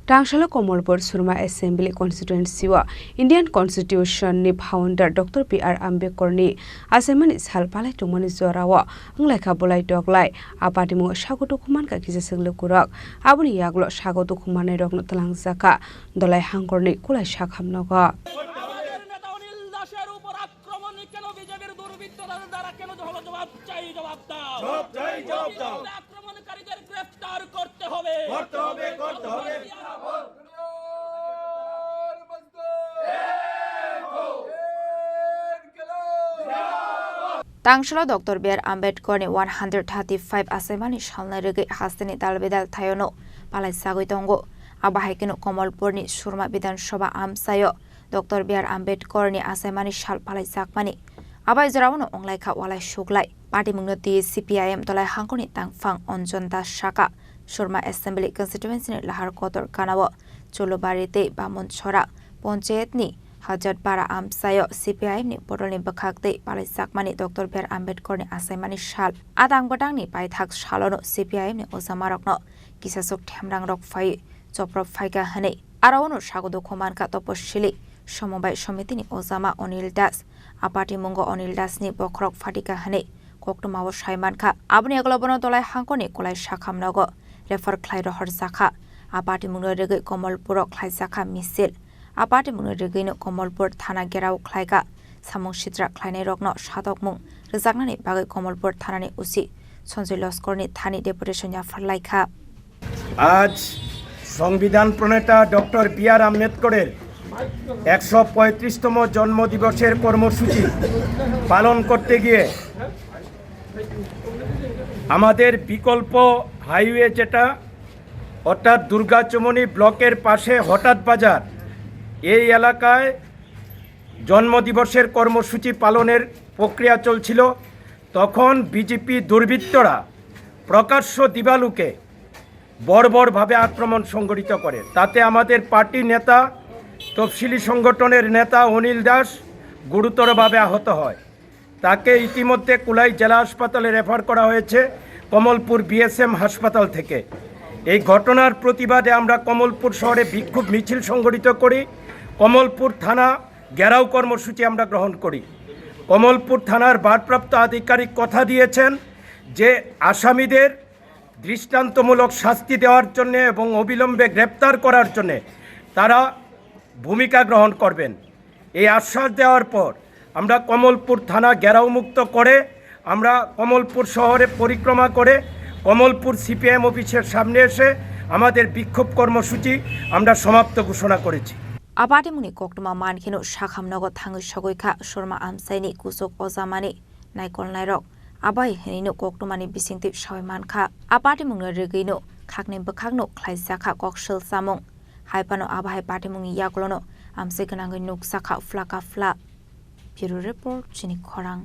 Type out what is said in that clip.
Tangsalo Komolpur Surma Assembly Constituency wa Indian Constitution ni founder Dr. P.R. Ambedkar ni Achaimani sal palai tungmani jora wa Wnglaikha bolai doglai apatimu sagoto khuman ka kisa senglo kurak abuni yaglo sagoto khumane rokno talangjaka dolai hangkorni kulai sakhamnoga Tangsalo Dr. P.R. Ambedkar ni 135 Achaimani salna rege hasteni dalbedal thayono palai sagoi tongo abahaikeno Komolpur ni Surma Bidhan Sabha amsayo Dr. P.R. Ambedkar ni Achaimani sal palai sakmani abai jorawono Wnglaikha walai suglai party mungno ti CPIM dolai hangkoni tangfang onjon das shaka Surma Assembly Constituency ni lahar kotor kanawo cholobarite bamon chora panchayat ni Hajat para amsayo CPIM ni porol ni bakhakte palai sakmani Dr. P.R. Ambedkar ni Achaimani sal adang batang ni paithak salono CPIM ni osamarokno kisasok themrang rok phai choprop phaika hane arawono sagodo khomanka toposhili সমবায় সমিতি ni ozama Onil Das apati mungo Onil Das ni bokrok fatika hane koktomawo saimanka abni aglobono tolai hangkoni kolai sakhamnago refer khlai rohor sakha apati mungo rege Komolpurok khlai sakha misil apati mungo rege no Komolpur thana gerau khlaika samung sitra khlainai rokno Chopropmung rejaknani bagai Komolpur thanani usi Sanjay Loskorni thani deputation ya Wnglaikha আজ সংবিধান প্রণেতা doctor B.R.. আম্বেদকরের 135তম জন্মদিবসের কর্মসূচি পালন করতে গিয়ে আমাদের বিকল্প highway যেটা অর্থাৎ দুর্গাচমনি ব্লকের পাশে হঠাৎ বাজার এই এলাকায় জন্মদিবসের কর্মসূচি পালনের প্রক্রিয়া চলছিল তখন বিজেপি দুর্বৃত্তরা প্রকাশ্য দিবালুকে বর্বরভাবে আক্রমণ সংগঠিত করে তাতে আমাদের পার্টি নেতা তফসিলি সংগঠনের নেতা অনিল দাস গুরুতরভাবে আহত হয় তাকে ইতিমধ্যে কুলাই জেলা হাসপাতালে রেফার করা হয়েছে কমলপুর বিএসএম হাসপাতাল থেকে এই ঘটনার প্রতিবাদে আমরা কমলপুর শহরে বিক্ষোভ মিছিল সংগঠিত করি কমলপুর থানা ঘেরাও কর্মসূচি আমরা গ্রহণ করি কমলপুর থানার ভারপ্রাপ্ত আধিকারিক কথা দিয়েছেন যে আসামিদের দৃষ্টান্তমূলক শাস্তি দেওয়ার জন্য এবং অবিলম্বে গ্রেপ্তার করার জন্য তারা ভূমিকা গ্রহণ করবেন এই আশ্বাস দেওয়ার পর আমরা কমলপুর থানা ঘেরাও মুক্ত করে আমরা কমলপুর শহরে পরিক্রমা করে কমলপুর সিপিএম অফিসের সামনে এসে আমাদের বিক্ষোভ কর্মসূচি আমরা সমাপ্ত ঘোষণা করেছি আপাটিমুনি কোকটমা মানখিনো সাখামনগর থাঙ্গি সগৈখা Sharma আমসাইনি কুসক অজামানি নাইকল নাইরক abai henino koktomani bisingti sawaimankha apatimungno regino khakne bakhakno khlaisakha kokshel samung haipano abai patimungi yakolono amsekanangi nuksakha flaka fla Bureau Report Chini Khorang